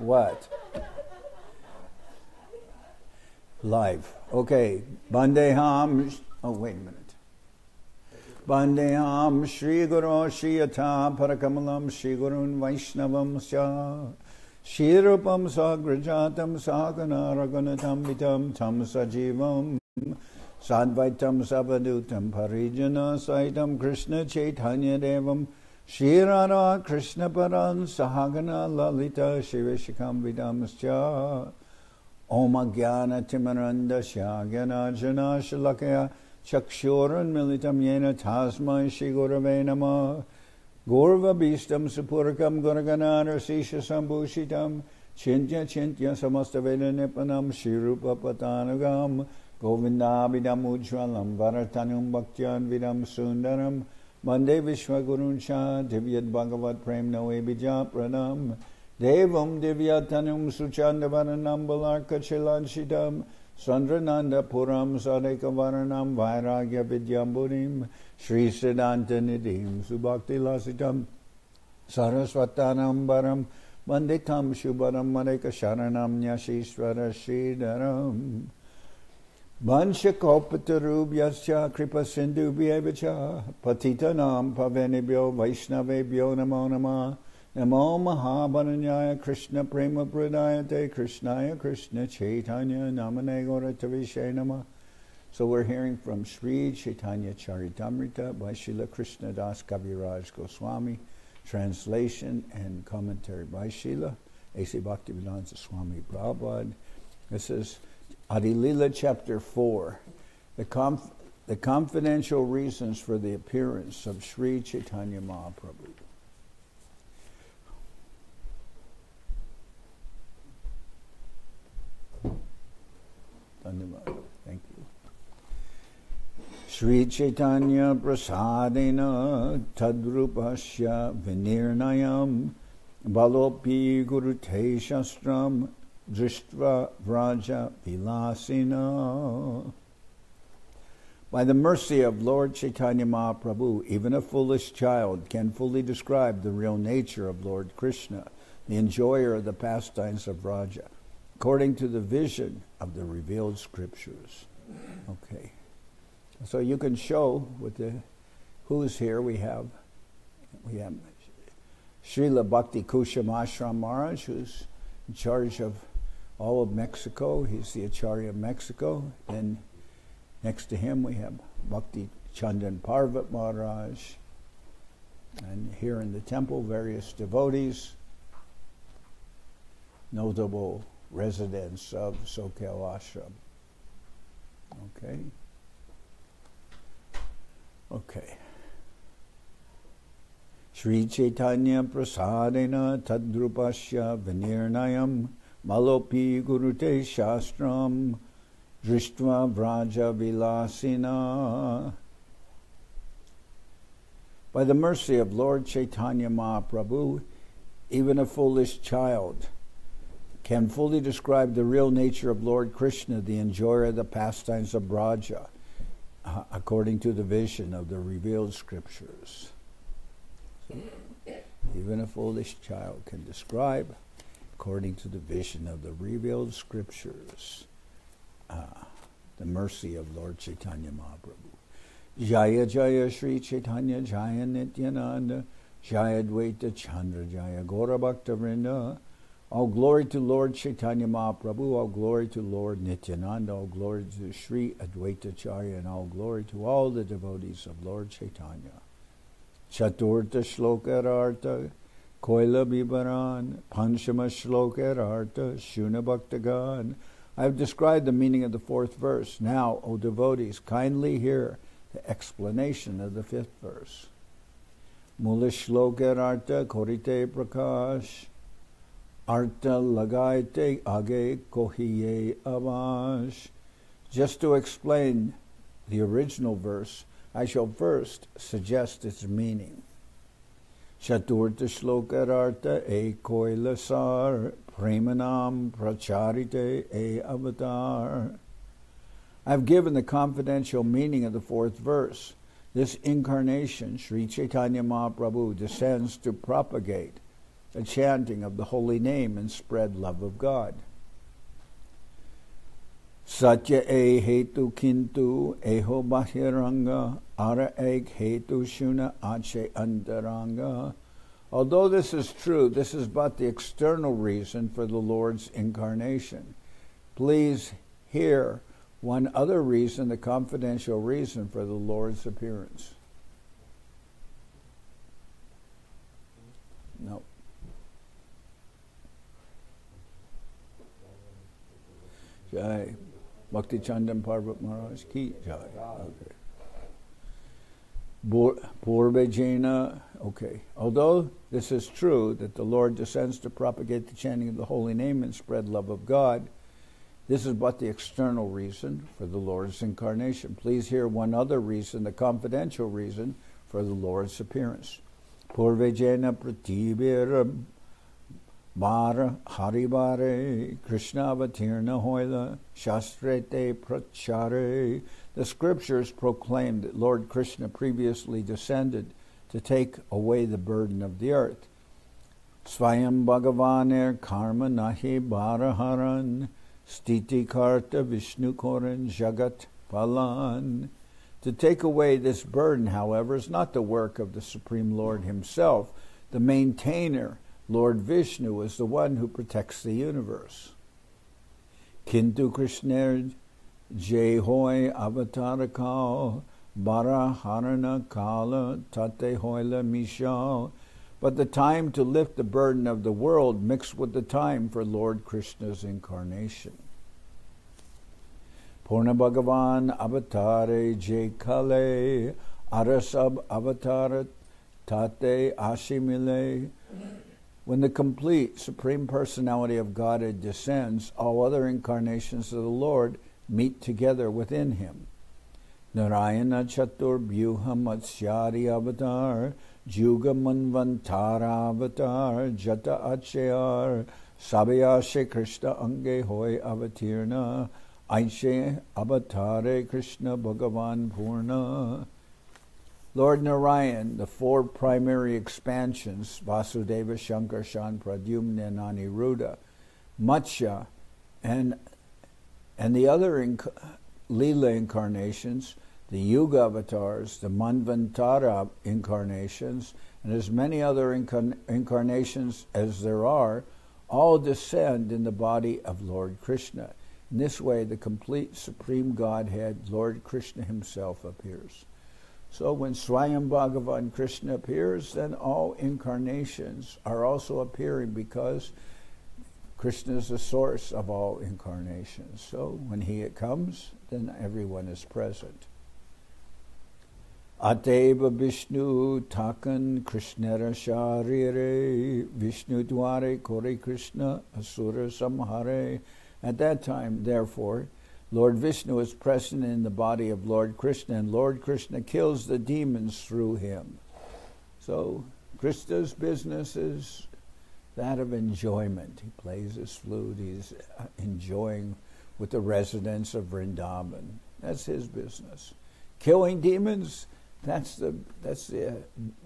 What? Live. Okay. Bandeham. Oh, wait a minute. Bandeham Shri Guru Shri Yatha Parakamalam Shri Gurun Vaishnavam Sya Shirupam Sagrajatam Sakana Raghunatam Vitam Tam Sajivam Sadvaitam Savadutam Parijana Saitam Krishna Chaitanya Devam Shirara Krishna Paran Sahagana Lalita Shiveshikam Vidamascha Om Agyana Timaranda Shagyana Jana Shalakaya Chakshuran Militam Yena Tasmai Shri Gurave Namah Gorva Bhistam Supurkam Guraganar Sisha Sambhushitam Chintya Chintya Samastaveda Nipanam Shirupa Patanagam Govindabhidam Ujwalam Varatanum Bhaktyan Vidam Sundaram Mande Vishwaguruncha Divyad Bhagavat Prem Noe Bija Pranam Devam Divyatanum Suchandavaranam Balarka Chilanshidam Sandrananda Puram Sadekavaranam Vairagya Vidyamburim Sri Siddhanta Nidhim Subhakti Lasitam Saraswatanam Baram Manditam Shubharam Madeka Sharanam Nyashishvara Sridharam Vanshakopatarubyascha Kripa Sindhu Bhyevacha Patitanam Pavenibhyo Vaishnavebhyo Namo Namah Namo Mahabharanyaya Krishna Prema Pradayate Krishnaya Krishna Chaitanya Namane Gauratavishe Namah. So we're hearing from Sri Chaitanya Charitamrita by Srila Krishna Das Kaviraj Goswami, translation and commentary by Srila A.C. Bhaktivedanta Swami Prabhupada. This is Adi-lila chapter 4, the confidential reasons for the appearance of Sri Chaitanya Mahaprabhu. Thank you. Sri Chaitanya prasadena tadrupasya vinirnayam balopi gurute shastram drishtva vraja vilasina. By the mercy of Lord Chaitanya Mahaprabhu, even a foolish child can fully describe the real nature of Lord Krishna, the enjoyer of the pastimes of Vraja, according to the vision of the revealed scriptures. Okay. So you can show with the who's here. We have Srila Bhakti Kushum Ashram Maharaj, who's in charge of all of Mexico. He's the Acharya of Mexico. Then next to him we have Bhakti Chandan Parvat Maharaj. And here in the temple, various devotees, notable residents of Soquel Ashram. Okay. Okay. Sri Chaitanya prasadena tadrupasya vinirnayam malopi gurute shastram drishtva vraja vilasina. By the mercy of Lord Chaitanya Mahaprabhu, even a foolish child can fully describe the real nature of Lord Krishna, the enjoyer of the pastimes of Braja, according to the vision of the revealed scriptures. So, even a foolish child can describe, according to the vision of the revealed scriptures, the mercy of Lord Chaitanya Mahaprabhu. Jaya Jaya Sri Chaitanya Jaya Nityananda Jaya Dvaita Chandra Jaya Gaura Bhakta Vrinda. All glory to Lord Chaitanya Mahaprabhu, all glory to Lord Nityananda, all glory to Sri Advaita Acharya, and all glory to all the devotees of Lord Chaitanya. Chaturta Shlokararta, Koila Bibaran, Panchama Shlokararta, Shuna Bhaktagan. I have described the meaning of the fourth verse. Now, O devotees, kindly hear the explanation of the fifth verse. Mula Shlokararta, Korite Prakash, Arta lagaite age kohiye avash. Just to explain the original verse, I shall first suggest its meaning. Chaturta shlokararta e koilasar premanam pracharite e avatar. I have given the confidential meaning of the fourth verse. This incarnation, Sri Chaitanya Mahaprabhu, descends to propagate the chanting of the holy name and spread love of God. Satya e hetu kintu eho bahiranga ara eg hetu shuna ache antaranga. Although this is true, this is but the external reason for the Lord's incarnation. Please hear one other reason, the confidential reason for the Lord's appearance. No. Jai. Bhakti Chandan Parvat Maharaj ki Jai. Okay. Purvajena. Okay. Although this is true that the Lord descends to propagate the chanting of the holy name and spread love of God, this is but the external reason for the Lord's incarnation. Please hear one other reason, the confidential reason for the Lord's appearance. Purvajena pratibhiram Mara Haribare Krishna Avatirna Hoila Shastrete Prachare. The scriptures proclaim that Lord Krishna previously descended to take away the burden of the earth. Swayam Bhagavaner Karma Nahi Bharaharan Stiti Karta Vishnu Koran Jagat Palan. To take away this burden, however, is not the work of the Supreme Lord himself. The maintainer, Lord Vishnu, is the one who protects the universe. Kintu Krishner Jai Hoy Avatarakal Baraharana Kala Tate Hoyla Mishal. But the time to lift the burden of the world mixed with the time for Lord Krishna's incarnation. Purna Bhagavan Avatare Jai Kale Arasab Avatara Tate Ashimile. When the complete Supreme Personality of Godhead descends, all other incarnations of the Lord meet together within him. Narayana Chatur Byuha Matsyari Avatar Juga Manvantara Avatar Jata Achyar Sabhyashe Krishna Ange Hoy Avatirna Aishe Avatare Krishna Bhagavan Purna. Lord Narayan, the four primary expansions, Vasudeva, Shankarshan, Pradyumna, and Aniruddha, Matsya, and the other Lila incarnations, the Yuga avatars, the Manvantara incarnations, and as many other incarnations as there are, all descend in the body of Lord Krishna. In this way, the complete Supreme Godhead, Lord Krishna himself, appears. So when Swayam Bhagavan Krishna appears, then all incarnations are also appearing because Krishna is the source of all incarnations. So when he comes, then everyone is present. Ateva Vishnu Takan Krishnara Sharire Vishnu Dware Kore Krishna Asura Samhare. At that time, therefore, Lord Vishnu is present in the body of Lord Krishna, and Lord Krishna kills the demons through him. So Krishna's business is that of enjoyment. He plays his flute, he's enjoying with the residents of Vrindavan. That's his business. Killing demons, that's the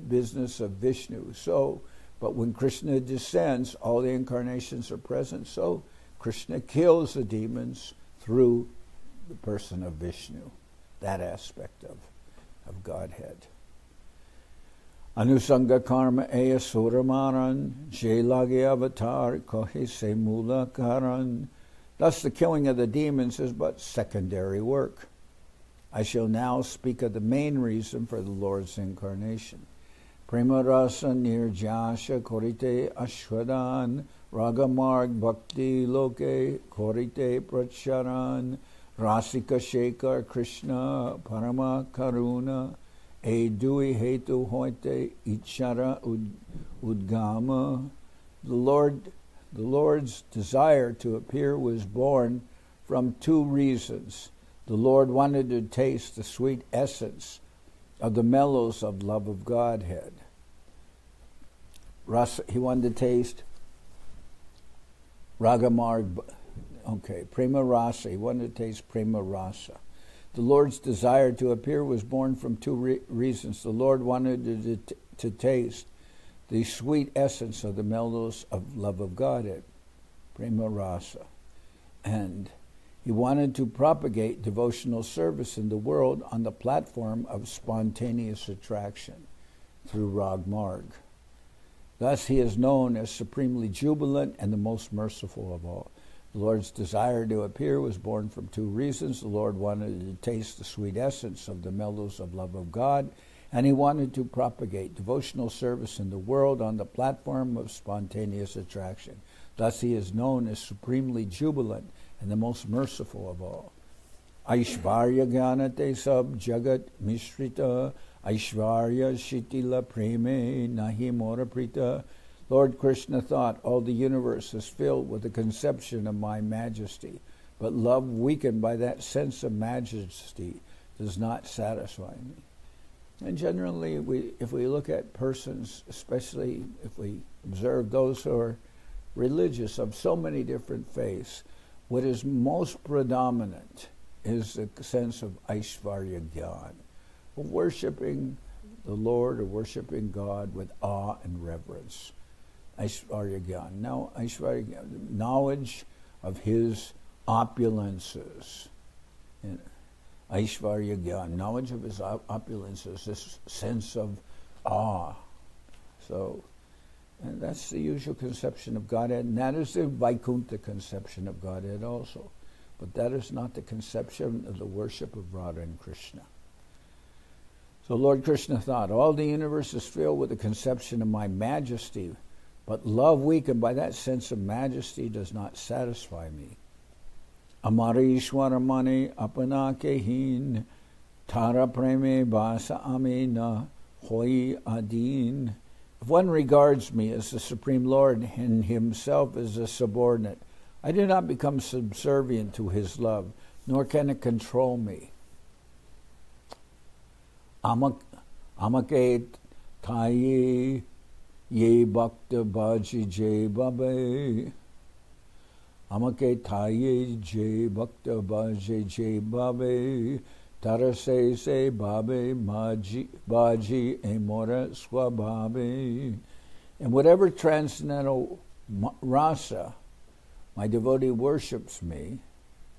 business of Vishnu. So, but when Krishna descends, all the incarnations are present, so Krishna kills the demons through the person of Vishnu, that aspect of Godhead. Anusanga karma eya suramaran, jelagi avatar kohe se mula karan. Thus the killing of the demons is but secondary work. I shall now speak of the main reason for the Lord's incarnation. Prema rasa nirjasha korite ashwadan, Ragamarg Bhakti Loke Korite Pracharan Rasika Shekar Krishna Parama Karuna E Dui Hetu Hoite Ichara Udgama. The Lord's desire to appear was born from two reasons. The Lord wanted to taste the sweet essence of the mellows of love of Godhead. He wanted to taste Ragamarg, Prema Rasa. He wanted to taste Prema Rasa. The Lord's desire to appear was born from two reasons. The Lord wanted to taste the sweet essence of the mellows of love of God, prema rasa. And he wanted to propagate devotional service in the world on the platform of spontaneous attraction through Rag Marg. Thus he is known as supremely jubilant and the most merciful of all. The Lord's desire to appear was born from two reasons. The Lord wanted to taste the sweet essence of the mellows of love of God, and he wanted to propagate devotional service in the world on the platform of spontaneous attraction. Thus he is known as supremely jubilant and the most merciful of all. Aishvarya Gyanate Sab Jagat Mishrita Aishvarya Shitila Preme Nahi Mora Prita. Lord Krishna thought, all the universe is filled with the conception of my majesty, but love weakened by that sense of majesty does not satisfy me. And generally, if we look at persons, especially if we observe those who are religious of so many different faiths, what is most predominant is the sense of Aishvarya Gyan, of worshiping the Lord or worshiping God with awe and reverence. Aishvarya Gyan. Now, Aishvarya Gyan, knowledge of his opulences. Aishvarya Gyan, knowledge of his opulences, this sense of awe. So, and that's the usual conception of Godhead, and that is the Vaikuntha conception of Godhead also. But that is not the conception of the worship of Radha and Krishna. So Lord Krishna thought, all the universe is filled with the conception of my majesty, but love weakened by that sense of majesty does not satisfy me. Amarishwara mane apana kehin tara preme basa amina hoi adin. If one regards me as the Supreme Lord and himself as a subordinate, I do not become subservient to his love, nor can it control me. Amake taye ye bhakta bhaji jay babe. Amake taye jay bhakta bhaji jay babe. Tarase se babe baji emora swabhabe. And whatever transcendental rasa my devotee worships me,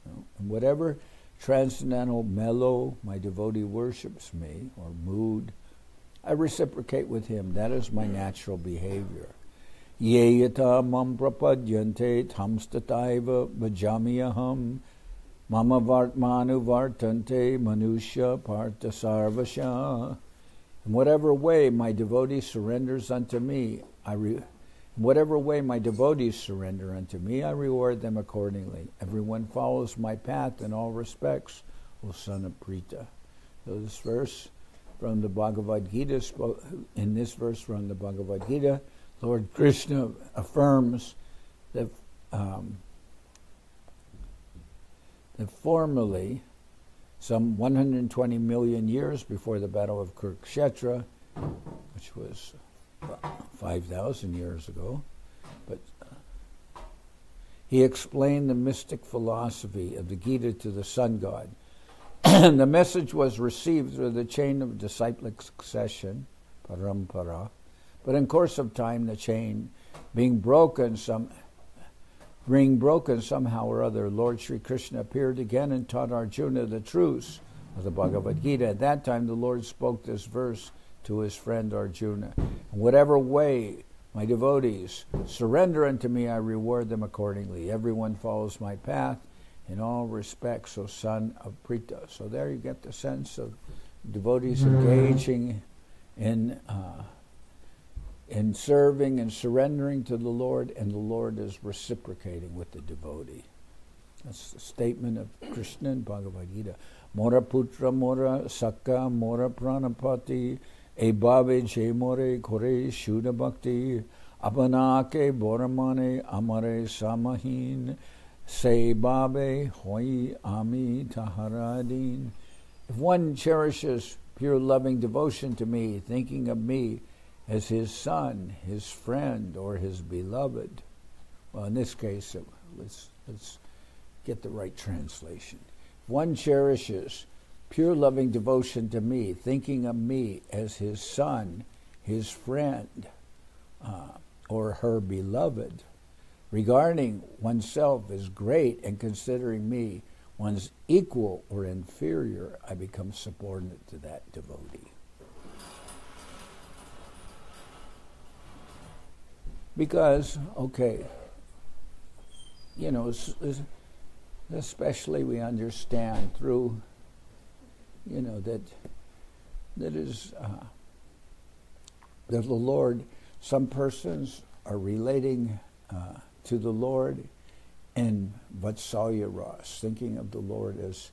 and whatever transcendental mellow my devotee worships me, or mood, I reciprocate with him. That is my natural behavior. Ye yata mam prapadyante tamstataiva bhajamiyaham mama vartmanu vartante manusya partha sarvasya. In whatever way my devotee surrenders unto me, in whatever way my devotees surrender unto me, I reward them accordingly. Everyone follows my path in all respects, O son of Prita. So this verse from the Bhagavad Gita, in this verse from the Bhagavad Gita, Lord Krishna affirms that formerly, some 120 million years before the Battle of Kurukshetra, which was 5,000 years ago, but he explained the mystic philosophy of the Gita to the sun god. And the message was received through the chain of disciplic succession, parampara, but in course of time the chain being broken somehow or other, Lord Sri Krishna appeared again and taught Arjuna the truths of the Bhagavad Gita. At that time the Lord spoke this verse to his friend Arjuna. In whatever way my devotees surrender unto me, I reward them accordingly. Everyone follows my path in all respects, O son of Prita. So there you get the sense of devotees engaging in serving and surrendering to the Lord, and the Lord is reciprocating with the devotee. That's the statement of Krishna in Bhagavad Gita. Mora putra mora sakka mora pranapati e bhave je more kore shuddha bhakti apanake boramane amare samahin se bhave hoi ami taharadin. If one cherishes pure loving devotion to me, thinking of me as his son, his friend, or his beloved. Well, in this case, let's get the right translation. If one cherishes pure loving devotion to me, thinking of me as his son, his friend, or her beloved. Regarding oneself as great and considering me one's equal or inferior, I become subordinate to that devotee. Because, especially we understand through, that the Lord, some persons are relating to the Lord in Vatsalya Ras, thinking of the Lord as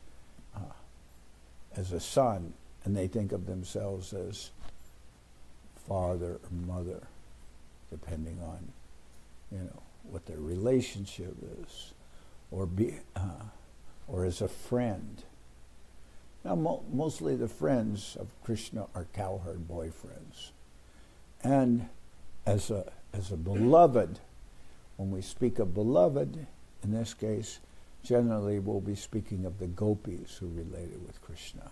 a son, and they think of themselves as father or mother, depending on, what their relationship is, or as a friend. Now, mostly the friends of Krishna are cowherd boyfriends, and as a beloved. When we speak of beloved, in this case, generally we'll be speaking of the gopis who related with Krishna.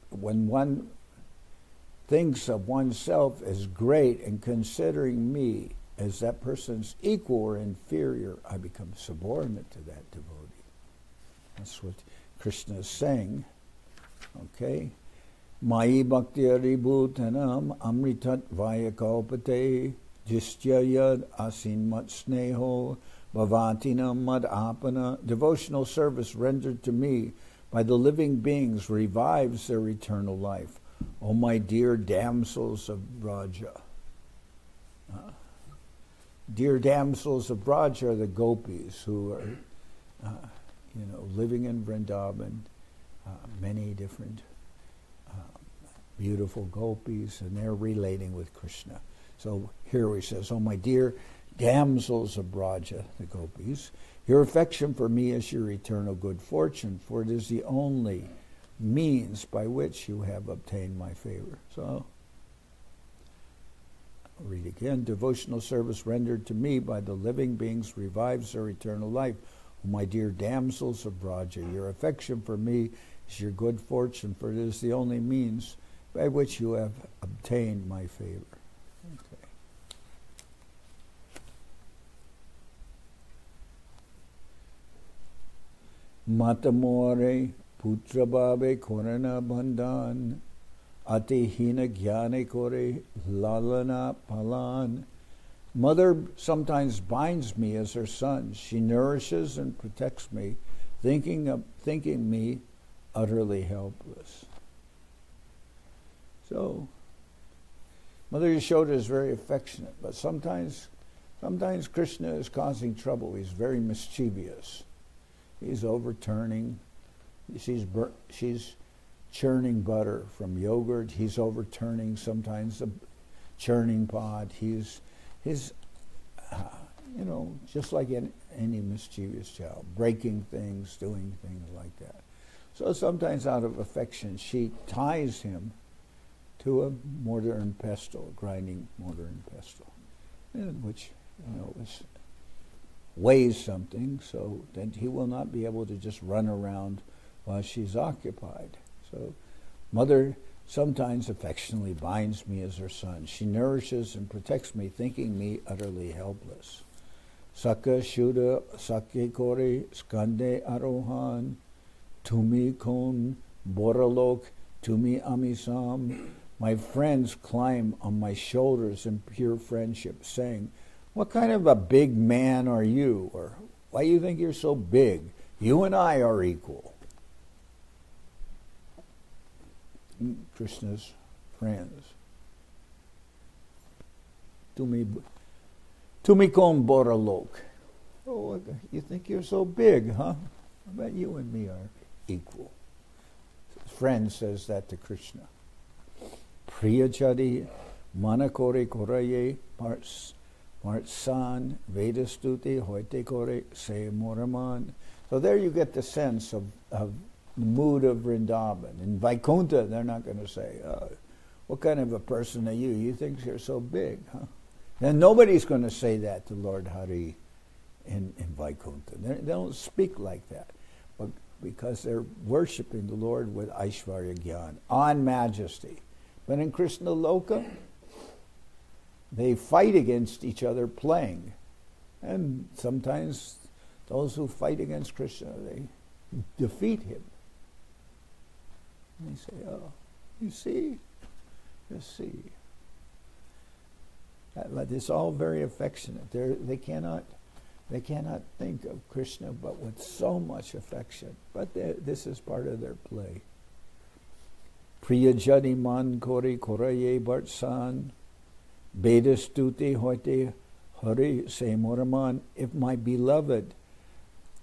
When one thinks of oneself as great and considering me as that person's equal or inferior, I become subordinate to that devotee. That's what Krishna is saying. Okay? Mai bhakti aribhutanam amritat vayakalpate Jishyayad asin mat sneho bhavatina mad apana. Devotional service rendered to me by the living beings revives their eternal life. O my dear damsels of Braja. Dear damsels of Braja are the gopis who are, living in Vrindavan. Many different beautiful gopis, and they're relating with Krishna. So here he says, "Oh, my dear damsels of Braja," the gopis, "your affection for me is your eternal good fortune, for it is the only means by which you have obtained my favor." So, I'll read again. Devotional service rendered to me by the living beings revives their eternal life. "Oh, my dear damsels of Braja, your affection for me is your good fortune, for it is the only means by which you have obtained my favor." Okay. Matamore putra babe korana bandhan ati hina jnane kore lalana palan. Mother sometimes binds me as her son. She nourishes and protects me, thinking me utterly helpless. So, Mother Yashoda is very affectionate, but sometimes Krishna is causing trouble. He's very mischievous. He's overturning. She's churning butter from yogurt. He's overturning sometimes the churning pot. He's just like any mischievous child, breaking things, doing things like that. So sometimes out of affection, she ties him to a mortar and pestle, grinding mortar and pestle, which weighs something, so that he will not be able to just run around while she's occupied. So, Mother sometimes affectionately binds me as her son. She nourishes and protects me, thinking me utterly helpless. Saka Shuddha Sakya Kore Skande Arohan Tumi Kon Boralok Tumi Amisam. My friends climb on my shoulders in pure friendship, saying, "What kind of a big man are you?" Or, "Why do you think you're so big? You and I are equal." Krishna's friends. Tumikon Boralok. "Oh, you think you're so big, huh? I bet you and me are equal." His friend says that to Krishna. Priyachari manakore koraye partsan vedastuti hoite kore se moraman. So there you get the sense of the mood of Vrindavan. In Vaikuntha, they're not going to say, "What kind of a person are you? You think you're so big, huh?" And nobody's going to say that to Lord Hari in Vaikuntha. They don't speak like that, but because they're worshiping the Lord with Aishvarya Gyan, on majesty. But in Krishna Loka, they fight against each other playing. And sometimes those who fight against Krishna, they defeat him. And they say, oh, you see? It's all very affectionate. They cannot think of Krishna but with so much affection. But this is part of their play. Priya jani man kori koraye bartsan, Beda stuti hoite hari se moraman. If my beloved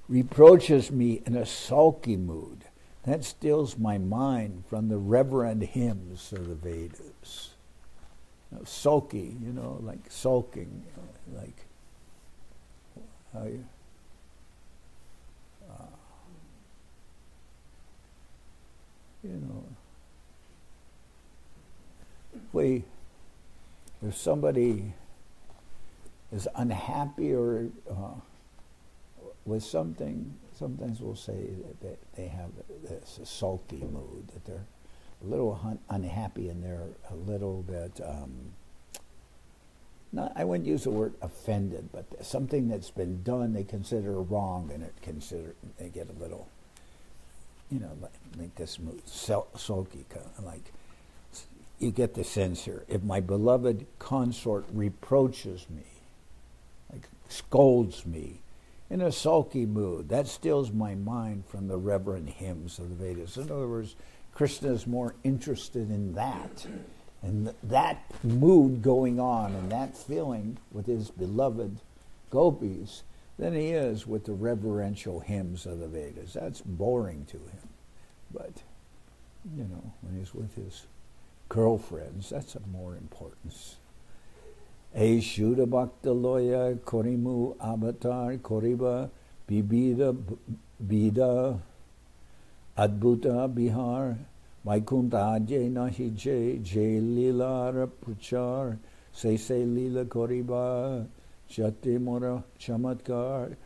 reproaches me in a sulky mood, that stills my mind from the reverent hymns of the Vedas. Sulky, like sulking, like how you, if somebody is unhappy or with something, sometimes we'll say that they have this sulky mood, that they're a little unhappy and they're a little bit, I wouldn't use the word offended, but something that's been done they consider wrong, and they get a little, like this mood, sulky, kind of like, you get the sense here. If my beloved consort reproaches me, like scolds me, in a sulky mood, that stills my mind from the reverent hymns of the Vedas. In other words, Krishna is more interested in that, and that mood going on, and that feeling with his beloved gopis, than he is with the reverential hymns of the Vedas. That's boring to him. But, when he's with his girlfriends, that's of more importance. E Shuddha Bhakta Loya Korimu Avatar Koriba Bibida Bida Adbhuta Bihar Vaikunta Ajay Nahi Jay Jay Lila Prachar Se Lila Koriba Jati Mora Chamatkar.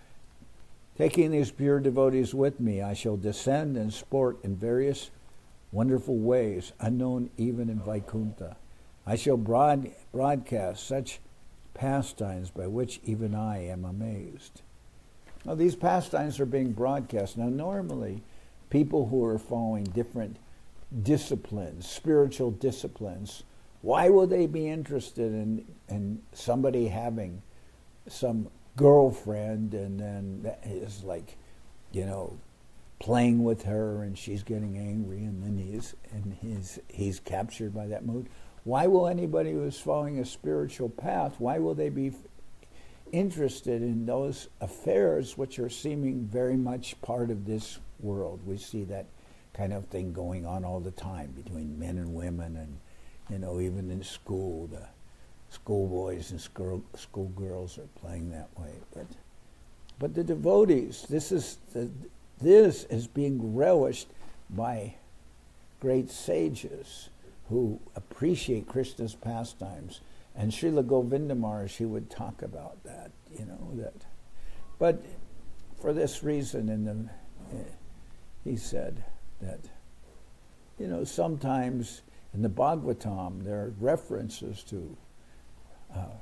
Taking these pure devotees with me, I shall descend and sport in various wonderful ways, unknown even in Vaikunta. I shall broadcast such pastimes by which even I am amazed. Now, these pastimes are being broadcast. Now, normally, people who are following different disciplines, spiritual disciplines, why will they be interested in somebody having some girlfriend and then that is like, playing with her and she's getting angry and then he's captured by that mood? Why will anybody who is following a spiritual path, why will they be interested in those affairs which are seeming very much part of this world? We see that kind of thing going on all the time between men and women, and even in school, the schoolboys and schoolgirls are playing that way. But the devotees, this is being relished by great sages who appreciate Krishna's pastimes. And Srila Govinda Maharaj, he would talk about that, that. But for this reason, he said that, sometimes in the Bhagavatam there are references to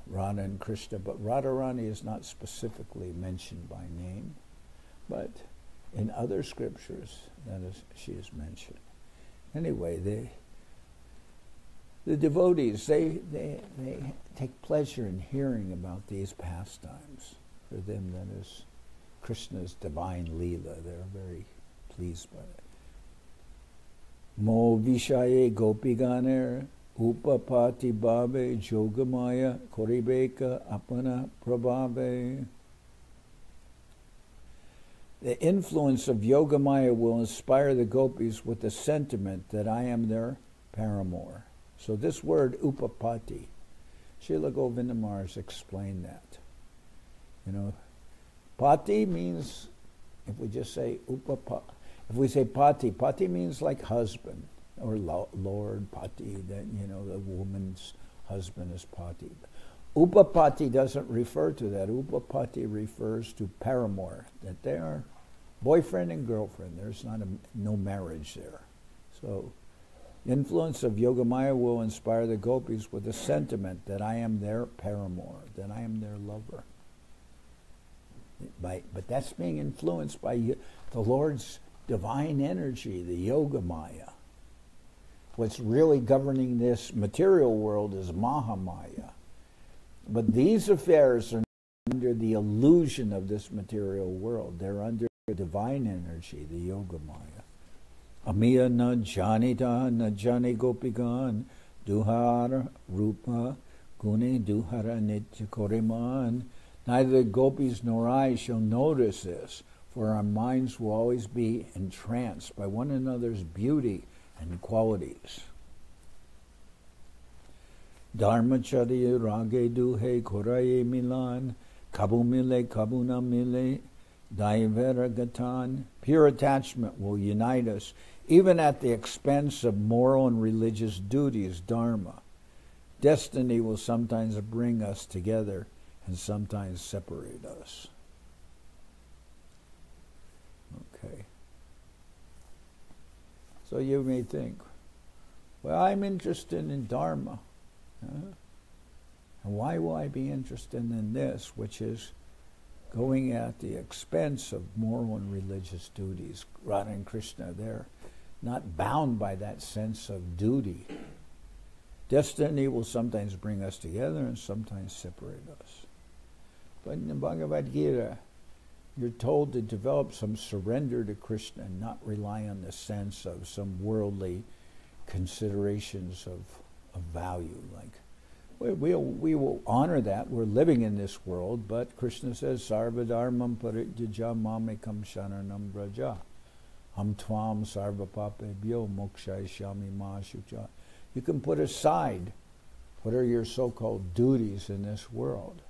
Radha and Krishna, but Radharani is not specifically mentioned by name. But in other scriptures, she is mentioned. Anyway, the devotees, they take pleasure in hearing about these pastimes. For them, that is Krishna's divine Leela. They're very pleased by it. Mo vishaye gopiganer upapati bhave jogamaya koribeka apana prabhave. The influence of Yogamaya will inspire the gopis with the sentiment that I am their paramour. So this word, upapati, Srila Govinda Maharaj explained that. Pati means, if we just say if we say pati, pati means like husband, or lord, pati, that, the woman's husband is pati. Upapati doesn't refer to that. Upapati refers to paramour, that they are boyfriend and girlfriend. There's no marriage there. So Influence of Yogamaya will inspire the gopis with a sentiment that I am their paramour, that I am their lover. But that's being influenced by the Lord's divine energy, the Yogamaya. What's really governing this material world is Mahamaya. But these affairs are under the illusion of this material world. They're under divine energy, the Yogamaya. Amiya na janita na jani gopigan duhara rupa gune duhara nitya koriman. Neither the gopis nor I shall notice this, for our minds will always be entranced by one another's beauty and qualities. Dharmacharya rage duhe koraye milan kabu mile kabuna mile daivera gatan. Pure attachment will unite us, even at the expense of moral and religious duties, dharma. Destiny will sometimes bring us together and sometimes separate us. Okay. So you may think, well, I'm interested in dharma. And why will I be interested in this, which is going at the expense of moral and religious duties? Radha and Krishna, they're not bound by that sense of duty. Destiny will sometimes bring us together and sometimes separate us. But in the Bhagavad Gita, you're told to develop some surrender to Krishna and not rely on the sense of some worldly considerations of value. Like, we will honor that. We're living in this world, but Krishna says, Sarva dharmam parityaja mamekam sharanam braja. Ham tvam sarva papebhyo mokshayashyami ma shucha. You can put aside what are your so-called duties in this world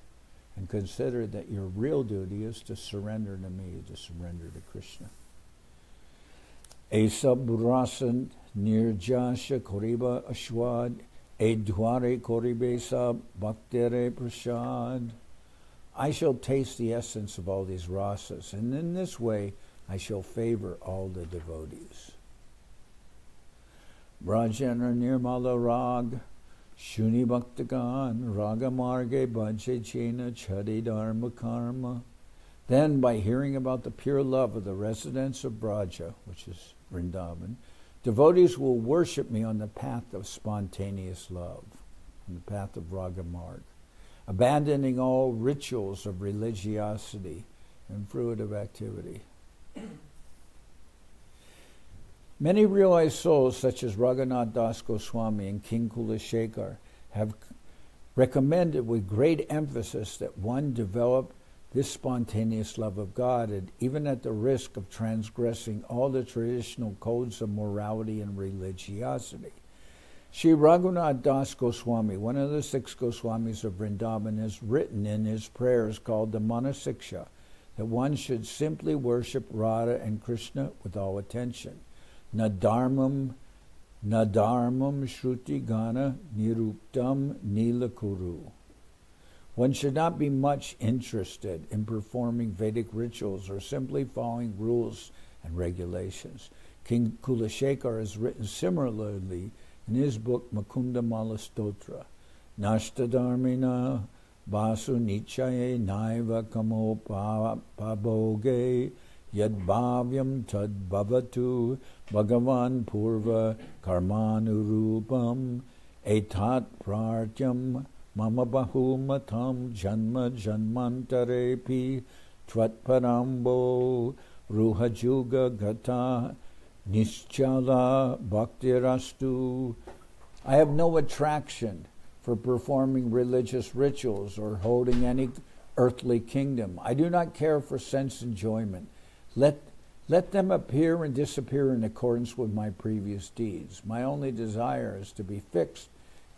and consider that your real duty is to surrender to me, to surrender to Krishna. Esa burasan nirjasha koriba ashwad edware koribesa bhaktere prasad. I shall taste the essence of all these rasas, and in this way I shall favor all the devotees. Brajana nirmala rag shuni bhaktagan raga marge bhaje chena chadi dharma karma. Then, by hearing about the pure love of the residents of Braja, which is Vrindavan, devotees will worship me on the path of spontaneous love, on the path of raga marg, abandoning all rituals of religiosity and fruitive activity. Many realized souls, such as Raghunath Das Goswami and King Kulashekar, have recommended with great emphasis that one develop this spontaneous love of God, and even at the risk of transgressing all the traditional codes of morality and religiosity. Sri Raghunath Das Goswami, one of the 6 Goswamis of Vrindavan, has written in his prayers called the Manasiksha that one should simply worship Radha and Krishna with all attention. Nadharmam shruti gana niruptam nilakuru. One should not be much interested in performing Vedic rituals or simply following rules and regulations. King Kulashekar has written similarly in his book Mukunda Mala Stotra. Nashtadharmina basu nichaye naiva kamo paboge yadbhavyam tad bhavatu bhagavan purva karmanurupam etat pratyam mama bahumatam janma janmantarepi tvatparambo ruhajuga gata nischala bhaktirastu. I have no attraction for performing religious rituals or holding any earthly kingdom. I do not care for sense enjoyment. Let them appear and disappear in accordance with my previous deeds. My only desire is to be fixed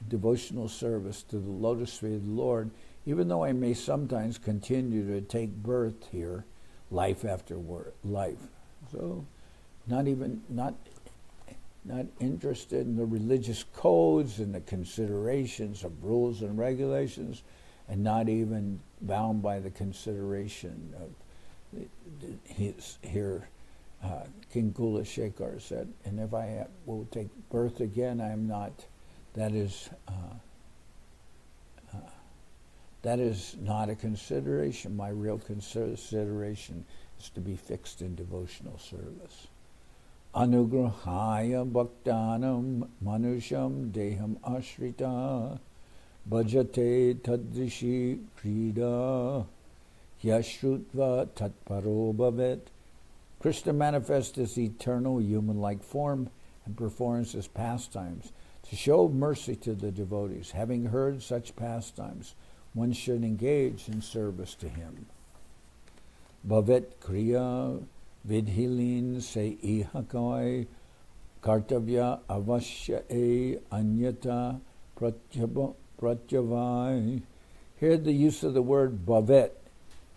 in devotional service to the lotus feet of the Lord, even though I may sometimes continue to take birth here, life after life. So, not interested in the religious codes and the considerations of rules and regulations, and not even bound by the consideration of his here King Kula Shekhar said, and if I will take birth again, I am not. That is not a consideration. My real consideration is to be fixed in devotional service. Anugrahaya bhaktanam manusham deham ashrita bhajate tadrishi krida yashrutva tatparo bhavet. Krishna manifests his eternal human-like form and performs his pastimes to show mercy to the devotees. Having heard such pastimes, one should engage in service to him. Bhavet kriya vidhilin se ihakoi kartavya avashya e anyata pratyavai. Here the use of the word bhavet,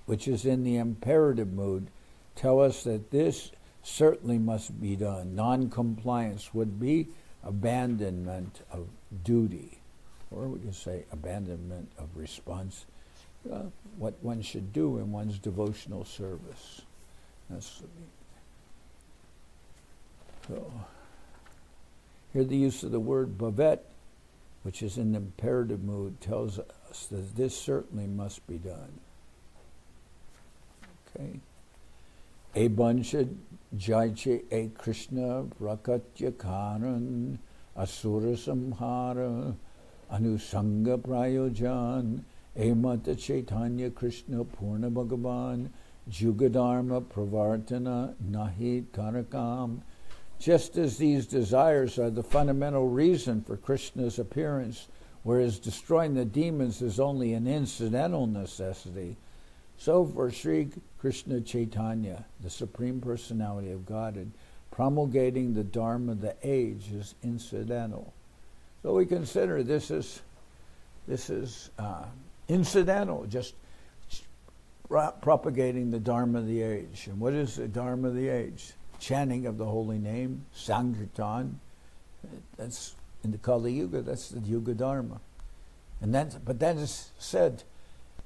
which is in the imperative mood, tell us that this certainly must be done. Non-compliance would be abandonment of duty, or we could say abandonment of response, what one should do in one's devotional service. So, here the use of the word bhavet, which is in the imperative mood, tells us that this certainly must be done. Okay. E bansha jaiche e Krishna prakatya karan asura samhara anusanga prayojan e mata Chaitanya Krishna purna bhagavan jugadharma pravartana nahi karakam. Just as these desires are the fundamental reason for Krishna's appearance, whereas destroying the demons is only an incidental necessity, so for Sri Krishna Chaitanya, the Supreme Personality of Godhead, promulgating the Dharma of the age is incidental. So we consider this is incidental, just propagating the Dharma of the age. And what is the Dharma of the age? Chanting of the holy name, Sankirtan. That's in the Kali Yuga. That's the Yuga Dharma. But that is said.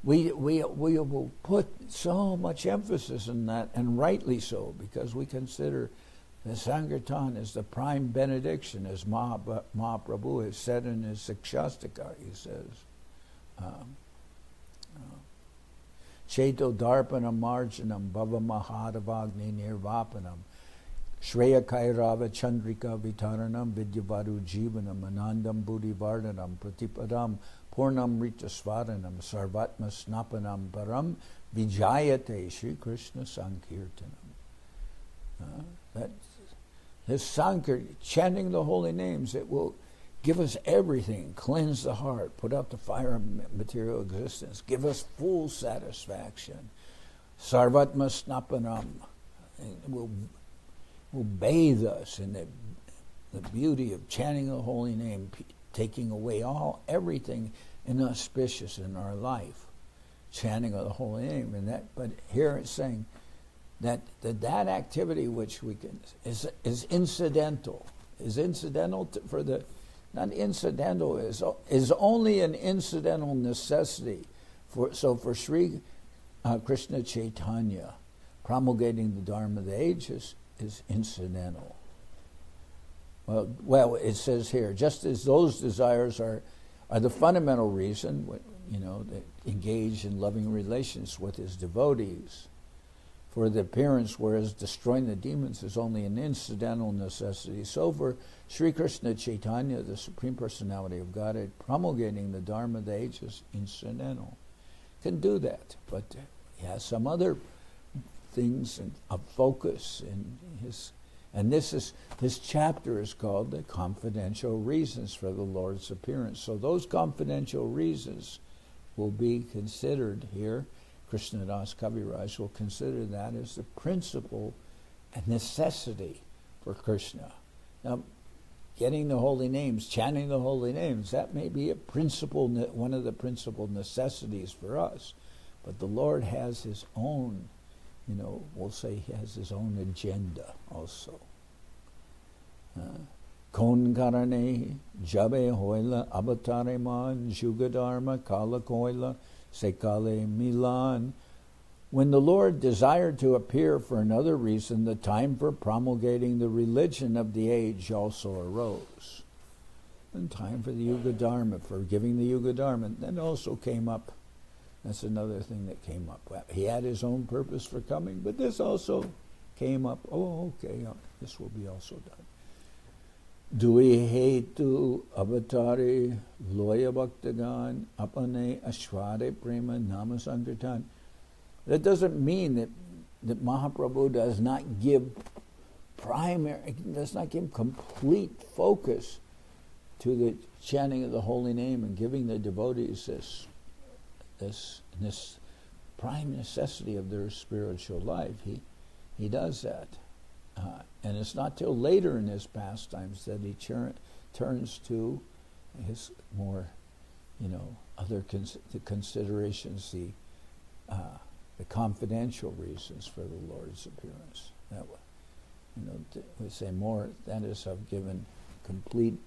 We will put so much emphasis on that, and rightly so, because we consider the Sankirtan as the prime benediction, as Mahaprabhu has said in his Sikshastika. He says, Cheto Darpanam Marjanam Bhava Mahadavagni Nirvapanam Shreya Kairava Chandrika Vitaranam Vidyavaru Jivanam Anandam Buddhi Vardhanam Pratipadam Purnam Rita Svadanam Sarvatma Snapanam Param Vijayate Shri Krishna Sankirtanam. That this Sankirtan, chanting the holy names, it will give us everything, cleanse the heart, put out the fire of material existence, give us full satisfaction. Sarvatma Snapanam will bathe us in the beauty of chanting the holy name, taking away everything inauspicious in our life, chanting of the holy name. But here it's saying that activity which we can is incidental, not incidental, is only an incidental necessity for Sri Krishna Chaitanya. Promulgating the Dharma of the age is incidental. Well, it says here, just as those desires are the fundamental reason, that engage in loving relations with his devotees for the appearance, whereas destroying the demons is only an incidental necessity. So for Sri Krishna Chaitanya, the Supreme Personality of Godhead, promulgating the Dharma of the age is incidental. Can do that, but he has some other things of focus in his. And this chapter is called the Confidential Reasons for the Lord's Appearance. So those confidential reasons will be considered here. Krishnadas Kaviraj will consider that as the principal and necessity for Krishna. Now, getting the holy names, chanting the holy names, that may be one of the principal necessities for us. But the Lord has his own, we'll say he has his own agenda also. Kon karane jabe hoila avatare man jugadharma kala koila sekale milan When the Lord desired to appear for another reason, the time for promulgating the religion of the age also arose. And time for the Yuga Dharma, for giving the Yuga Dharma, then also came up. That's another thing that came up. He had his own purpose for coming, but this also came up. Oh, okay, this will be also done. Dui hetu avatari loya bhaktagan apane ashware prema nama sankirtan. That doesn't mean that Mahaprabhu does not give complete focus to the chanting of the holy name and giving the devotees this prime necessity of their spiritual life. He does that. And it's not till later in his pastimes that he turns to his more, other considerations, the confidential reasons for the Lord's appearance. We say more. That is given complete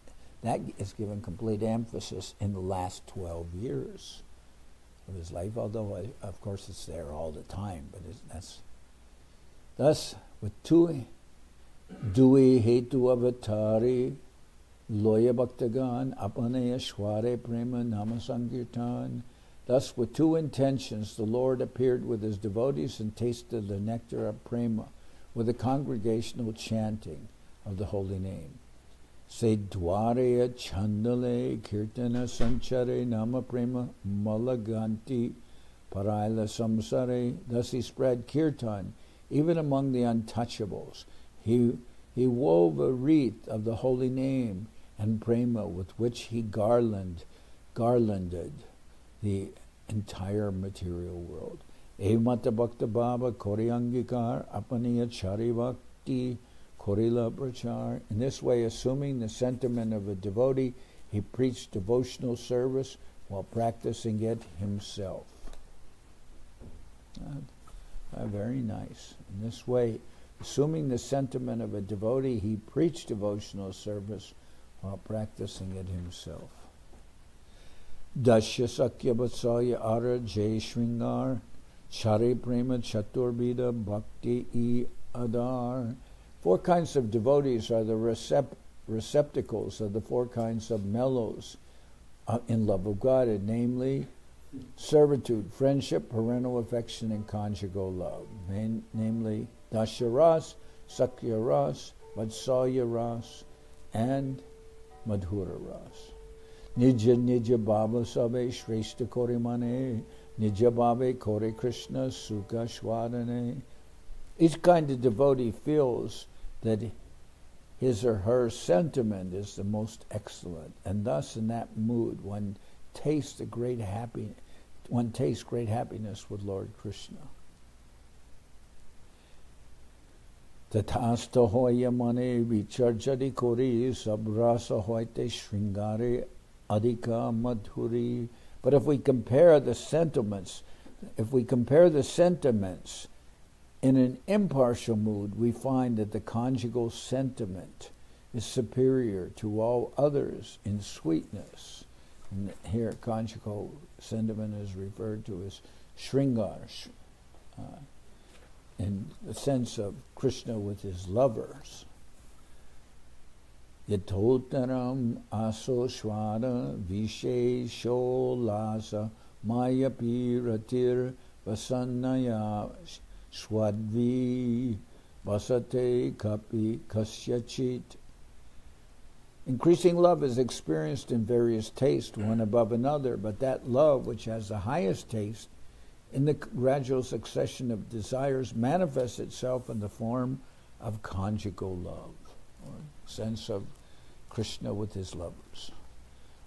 emphasis in the last 12 years of his life. Although, of course, it's there all the time. But that's thus with two dui hetu avatari loya bhaktagan apane ashware prema nama sankirtan. Thus, with two intentions, the Lord appeared with his devotees and tasted the nectar of prema with a congregational chanting of the holy name. Se dware chandale kirtana sanchare nama prema malaganti paraila samsare. Thus he spread kirtan even among the untouchables. He wove a wreath of the holy name and prema with which he garlanded the entire material world. Evmata Bhakta Baba Koryangikar Apaniya Charivakti Korila Prachar. In this way, assuming the sentiment of a devotee, he preached devotional service while practicing it himself. Very nice. In this way, assuming the sentiment of a devotee, he preached devotional service while practicing it himself. Dasya Sakya Vatsaya Ara Jay Shringar Chari Prema Chaturbida Bhakti I Adar. 4 kinds of devotees are the receptacles of the 4 kinds of mellows in love of God, and namely servitude, friendship, parental affection, and conjugal love. Namely Dasya Ras, Sakya Ras, Vatsalya Ras, and Madhura Ras. Nija Nija Baba Sabe Shrestha Kore Mane, Nija Baba Kore Krishna Sukha Shwadane. Each kind of devotee feels that his or her sentiment is the most excellent, and thus in that mood one tastes great happiness with Lord Krishna. Tatasta hoya mane vicharjati kori sabrasa hoite shringare adhika madhuri. But if we compare the sentiments in an impartial mood, we find that the conjugal sentiment is superior to all others in sweetness. And here, conjugal sentiment is referred to as shringar, in the sense of Krishna with his lovers. Yatotaram aso shwada vishe sholasa maya piratir vasannaya Swadvi Vasate Kapi Kasyachit. Increasing love is experienced in various tastes, one above another, but that love which has the highest taste in the gradual succession of desires manifests itself in the form of conjugal love, or sense of Krishna with his lovers.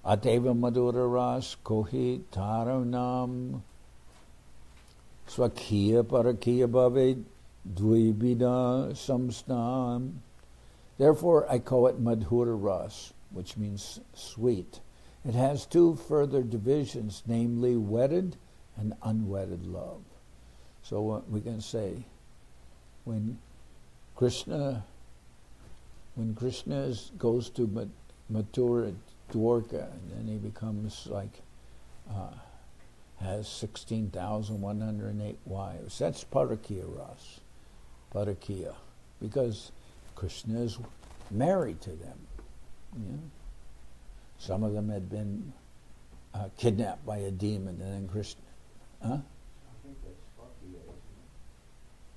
Ateva Madhura Ras Kohi Taranam Swakiya Parakiya Bhave Dvibida Samstam. Therefore I call it Madhura Ras, which means sweet. It has 2 further divisions, namely wedded and unwedded love. So we can say, when Krishna goes to Mathura, Dwarka, and then he becomes like has 16,108 wives. That's Parakiya Ras. Parakiya. Because Krishna is married to them. Yeah? Some of them had been kidnapped by a demon, and then Krishna. Huh? I think that's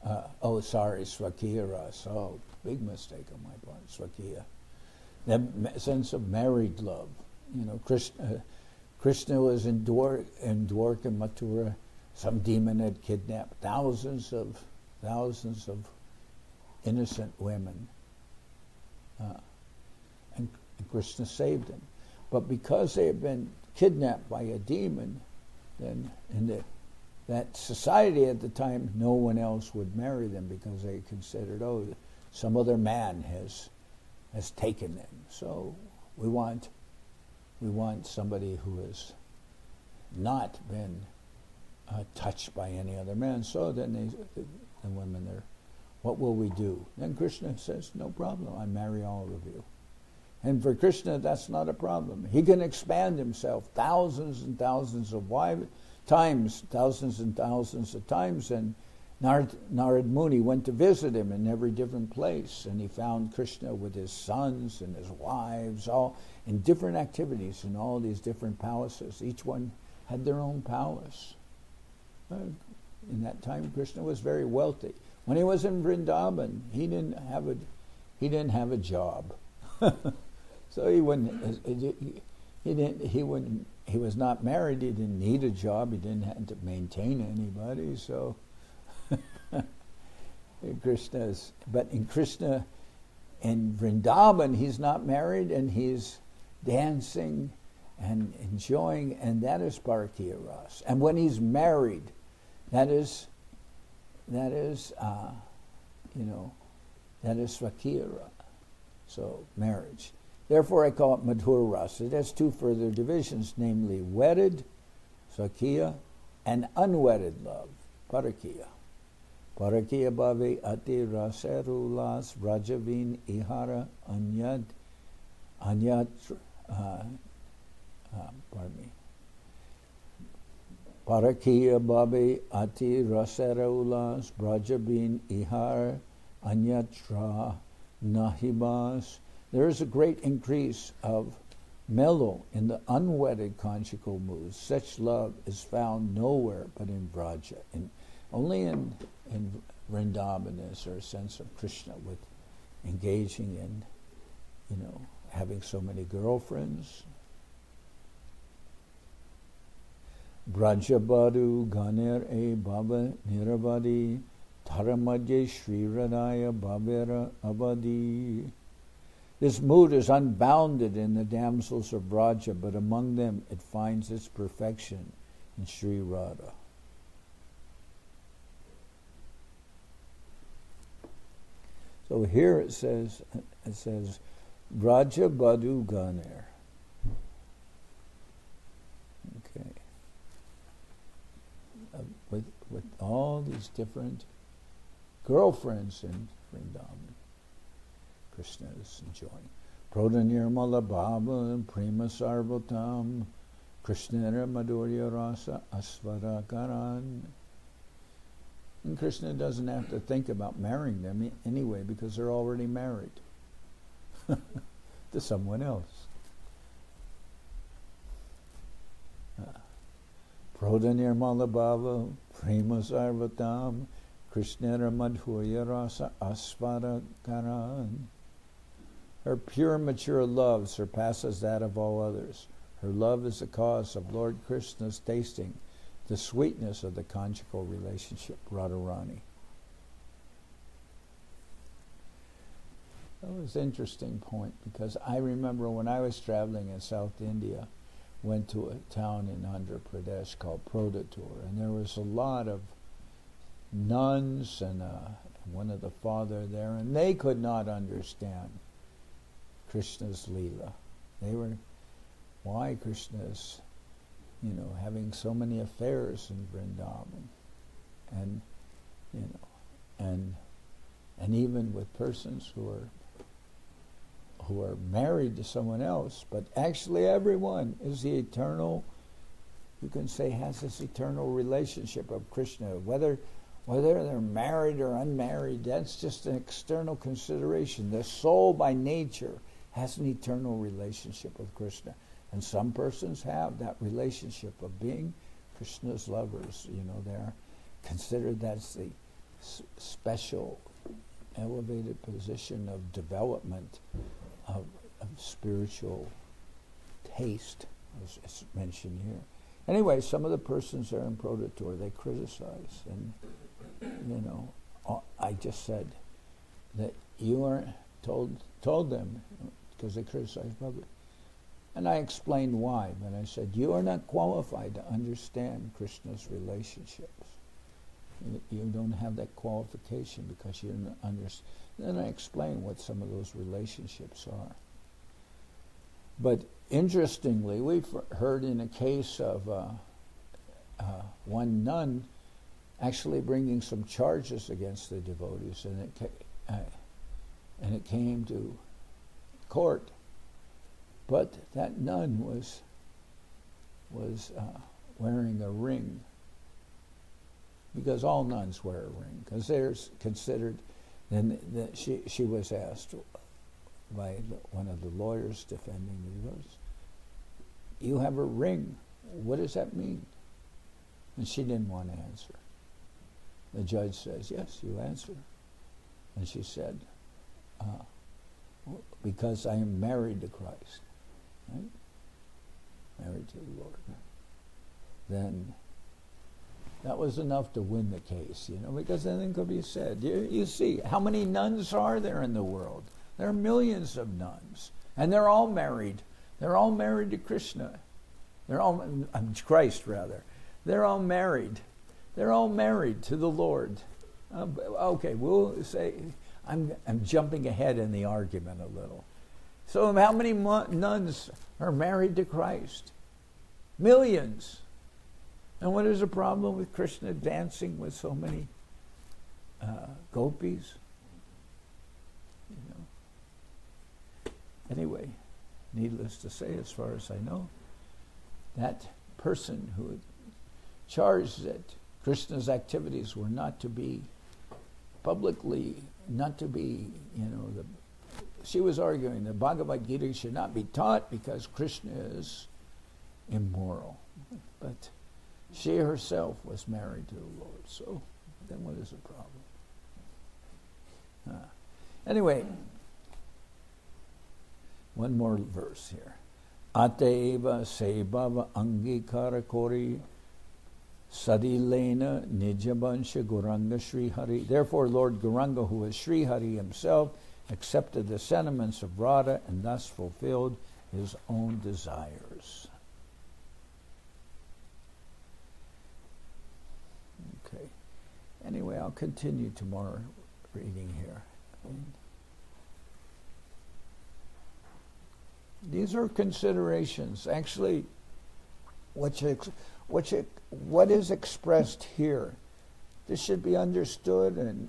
Swakiya, Sorry, Swakiya Ras. Oh, big mistake on my part. Swakiya. That sense of married love. Krishna was in Dwarka and Mathura. Some demon had kidnapped thousands of innocent women, and Krishna saved them. But because they had been kidnapped by a demon, then in that society at the time, no one else would marry them because they considered, some other man has taken them. So we want somebody who has not been touched by any other man. So then the women are, what will we do? Then Krishna says, no problem, I marry all of you. And for Krishna, that's not a problem. He can expand himself thousands and thousands of times, and Narad Muni went to visit him in every different place, and he found Krishna with his sons and his wives, all in different activities in all these different palaces. Each one had their own palace. In that time, Krishna was very wealthy. When he was in Vrindavan, he didn't have a job, so he was not married. He didn't need a job. He didn't have to maintain anybody. So. But in Krishna, in Vrindavan, he's not married and he's dancing and enjoying, and that is Parakiya Ras. And when he's married, that is Swakiya Ras. So marriage. Therefore, I call it Madhura Ras. It has two further divisions, namely wedded, Swakiya, and unwedded love, Parakiya. Parakiya bhave ati raserulas vrajavin ihara Parakiya bhave ati raserulas vrajavin ihara anyatra nahibas. There is a great increase of mellow in the unwedded conjugal moods. Such love is found nowhere but in Vraja. Only in Vrindavan is there a sense of Krishna with engaging in, having so many girlfriends. Brajabadu Ganer E Baba Niravadi Taramadye Sri Radaya Babera Abadi. This mood is unbounded in the damsels of Braja, but among them it finds its perfection in Sri Radha. So here it says Braja Badu Ganer. Okay. With all these different girlfriends in Vrindavan, Krishna is enjoying. Prodhanirmala Bhava and Prema Sarvatam Krishnera Madhurya Rasa Asvarakaran. And Krishna doesn't have to think about marrying them anyway because they're already married to someone else. Prodhanirmala Bhava Prema Sarvatam Krishnera Madhurya Rasa Asvarakaran. Her pure, mature love surpasses that of all others. Her love is the cause of Lord Krishna's tasting the sweetness of the conjugal relationship, Radharani. That was an interesting point because I remember when I was traveling in South India, went to a town in Andhra Pradesh called Prodhatur, and there was a lot of nuns and one of the father there, and they could not understand Krishna's Leela. They were, why Krishna is, having so many affairs in Vrindavan, and even with persons who are married to someone else, but actually everyone is the eternal you can say, has this eternal relationship of Krishna. Whether they're married or unmarried, that's just an external consideration. The soul by nature has an eternal relationship with Krishna. And some persons have that relationship of being Krishna's lovers. They're considered that's the special, elevated position of development of spiritual taste, as it's mentioned here. Anyway, some of the persons are in purgatory, they criticize, and I just said that you aren't told them, because they criticized Prabhupada. And I explained why, but I said, you are not qualified to understand Krishna's relationships. You don't have that qualification because you don't understand. Then I explained what some of those relationships are. But interestingly, we've heard in a case of one nun actually bringing some charges against the devotees, and it came to court. But that nun was wearing a ring, because all nuns wear a ring, because they're considered. Then she was asked by one of the lawyers defending the devotees, "You have a ring. What does that mean?" And she didn't want to answer. The judge says, "Yes, you answer." And she said, "Because I am married to Christ." Right? Married to the Lord. Then that was enough to win the case, because anything could be said. You see, how many nuns are there in the world? There are millions of nuns, and they're all married. They're all married to Krishna. They're all, Christ rather. They're all married. They're all married to the Lord. Okay, we'll say, I'm jumping ahead in the argument a little. So how many nuns are married to Christ? Millions. And what is the problem with Krishna dancing with so many gopis? Anyway, needless to say, as far as I know, that person who charged that Krishna's activities were not to be publicly, she was arguing that Bhagavad Gita should not be taught because Krishna is immoral. But she herself was married to the Lord, so then what is the problem? Anyway, one more verse here. Ateva sebhava angikara kori sadilena nijabansha Guranga Sri Hari. Therefore, Lord Guranga, who is Sri Hari himself, accepted the sentiments of Radha and thus fulfilled his own desires. Okay. Anyway, I'll continue tomorrow reading here. These are considerations. Actually, what is expressed here, this should be understood, and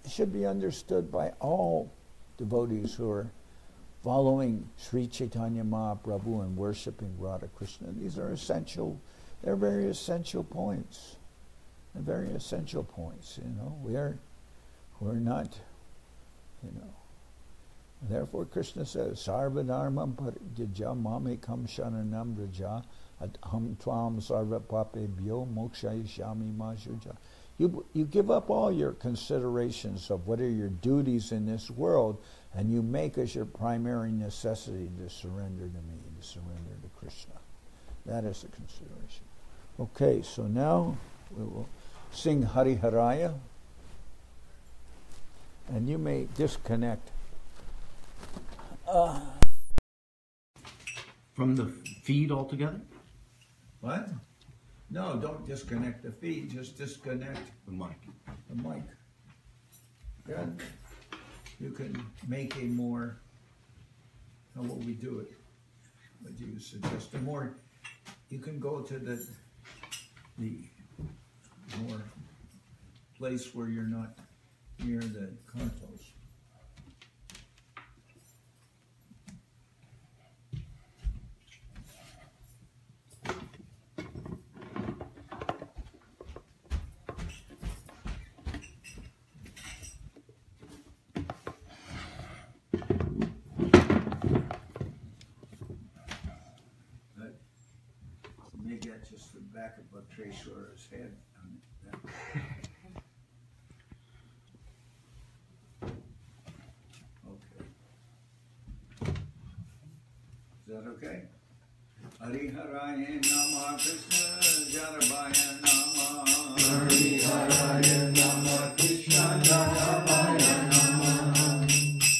should be understood by all devotees who are following Sri Chaitanya Mahaprabhu and worshiping Radha Krishna. These are essential. They're very essential points. They're very essential points. We're not. Therefore, Krishna says, "Sarva dharmam parijya mamekam sharanam raja adham tvam sarva papebhyo mokshayishami ma shuja." You give up all your considerations of what are your duties in this world, and you make as your primary necessity to surrender to me, to surrender to Krishna. That is the consideration. Okay, so now we will sing Hari Haraya, and you may disconnect. From the feed altogether? What? No, don't disconnect the feed, just disconnect The mic. the mic. Then you can make a more, how will we do it? What do you suggest? You can go to the more place where you're not near the contos. just the back of Bhakteshwara's head. Okay. Is that okay? Hariharaya Nama Krishna Janabaya Nama. Hariharaya Nama Krishna Janabaya Nama.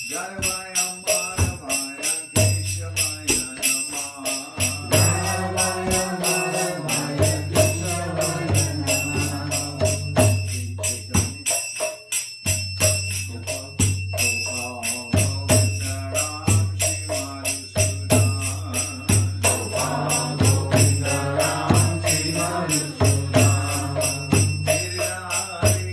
Janabaya Maravaya Keshavaya Nama. Janabaya Maravaya Keshavaya Nama. Hare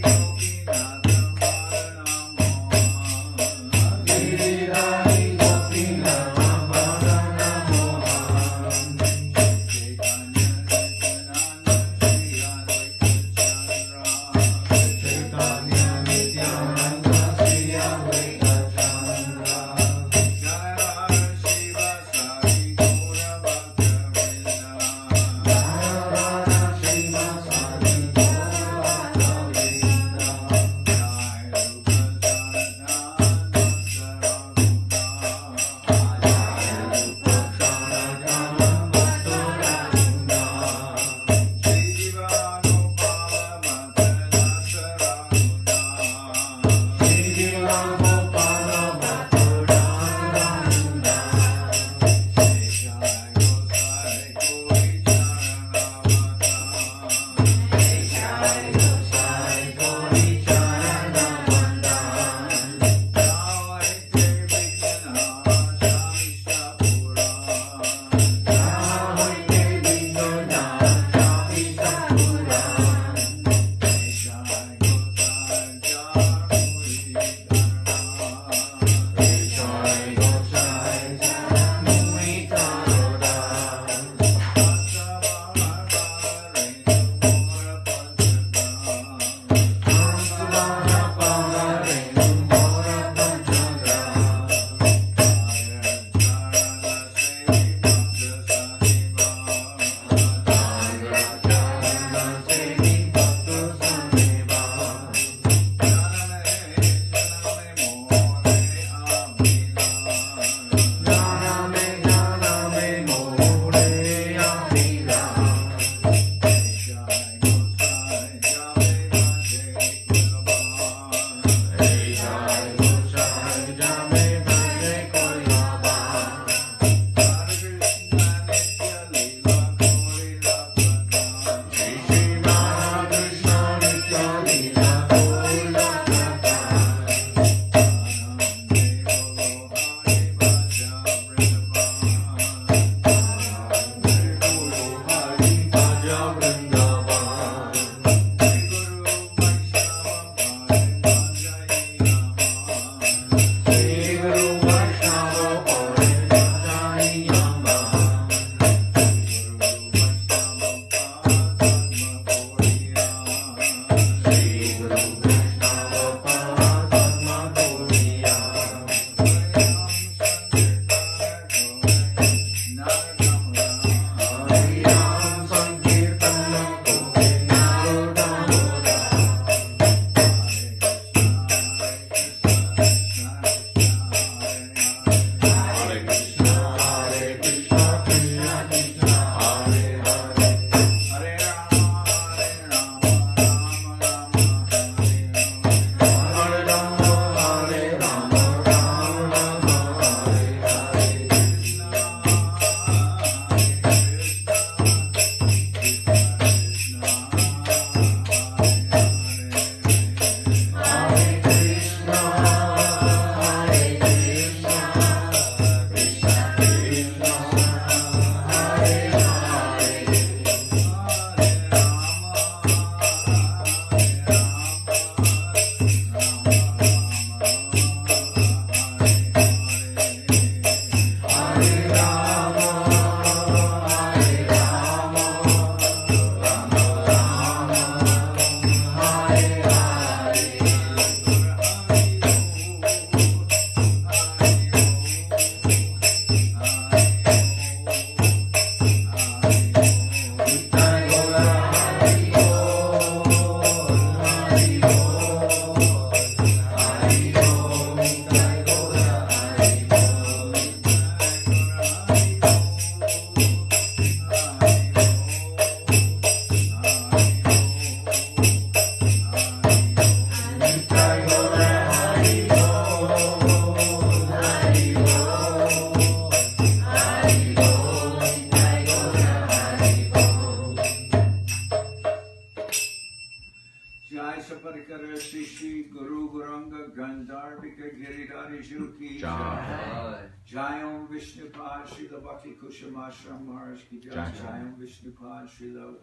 Guru Guranga Gandharvika Giridharishu ki jai. Jayam Vishnupad Srila Bhakti Kushum Ashram Maharaj ki jai. Jayam Vishnupad Srila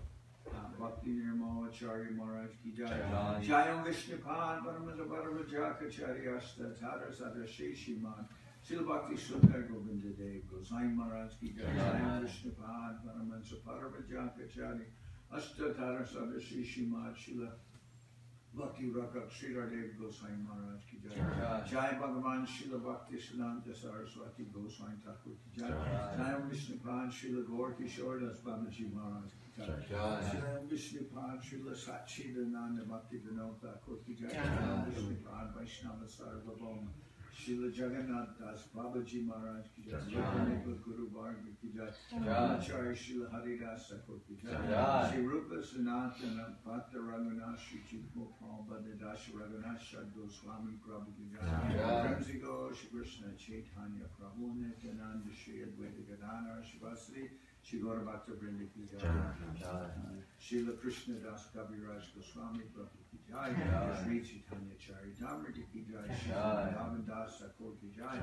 Bhakti Nirmalacharya Maharaj ki jai. Jayam Vishnupad Paramajajakacharya Astatara Sadasheshiman Srila Bhakti Sundar Govinda Dev Gosai Maharaj ki jai. Jayam Vishnupad Paramajajakacharya Astatara Sadasheshiman Srila Bhakti Rakak Sridhar Dev Gosai Maharaj ki jai. Jai Bhagavan Srila Bhakti Siddhanta Saraswati Gosai Thakur ki jai. Jai Vishnupad Srila Gaur Kishore Das Babaji Maharaj ki jai. Jai Vishnupad Srila Satchidananda Bhakti Vinod Thakur ki jai. Jai Vishnupad Vaishnava Sarvabhauma Srila Jagannath Das Babaji Maharaj ki jai. Jai Guru Bhargava ki jai. Acharya Srila Haridas Thakur ki jai. Shri Rupa Sanatana Bhatta Raghunath Shri Chitmo Prabhupada Das Raghunath Shad Goswami Prabhu ki jai. Ramsi Go Shri Krishna Chaitanya Prabhu Nityananda Shri Advaita Gadadhar Shivasri Shri Gaura Bhakta Vrinda ki jai. Srila Krishna Das Kaviraj Goswami Prabhu ki jai. Sri Chaitanya Charitamrita ki jai. Sri Pavan Das Thakur ki jai.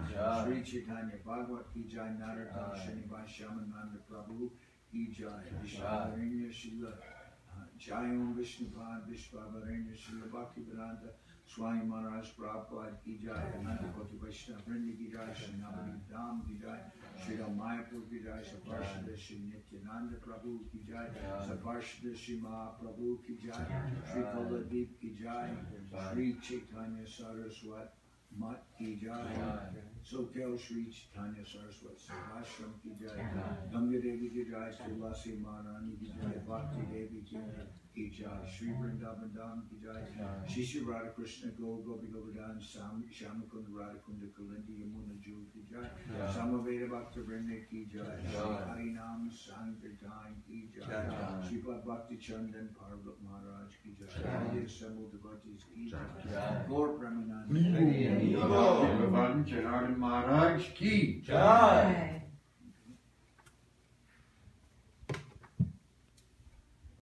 Sri Chaitanya Bhagavat ki jai. Janardan Srinivas Shamananda Prabhu ki jai. Vishwavaranya Srila Jayam Vishnupad Vishwavaranya Srila Bhakti Vedanta Swami Maharaj Prabhupada ki jai. Ananda Koti Vaishnava Vrinda ki jai. Sri Navadip Dham ki jai. Srila Mahaprabhu ki jai. Saparshada Sri Nityananda Prabhu ki jai. Saparshada Sri Mahaprabhu ki jai. Sri Kuladip ki jai. Sri Chaitanya Saraswat Mat ki jai. Soquel Sri Chaitanya Saraswat Ashram ki jai. Ganga Devi ki jai. Sri Lasi Maharani ki jai. Bhakti Devi ki jai. Sri Vrindavan Dham ki jai. Shri Shri Radha Krishna Gopi Govardhan Shamakunda Radhakunda Kalindi Yamuna Ju ki jai. Samaveda Bhakta Vrinda ki jai. Shri Harinam Sankirtan ki jai. Sripad Bhakti Chandan Parvat Maharaj ki jai. All the assembled devotees ki jai. Gaur Premanand Janardan Maharaj ki jai.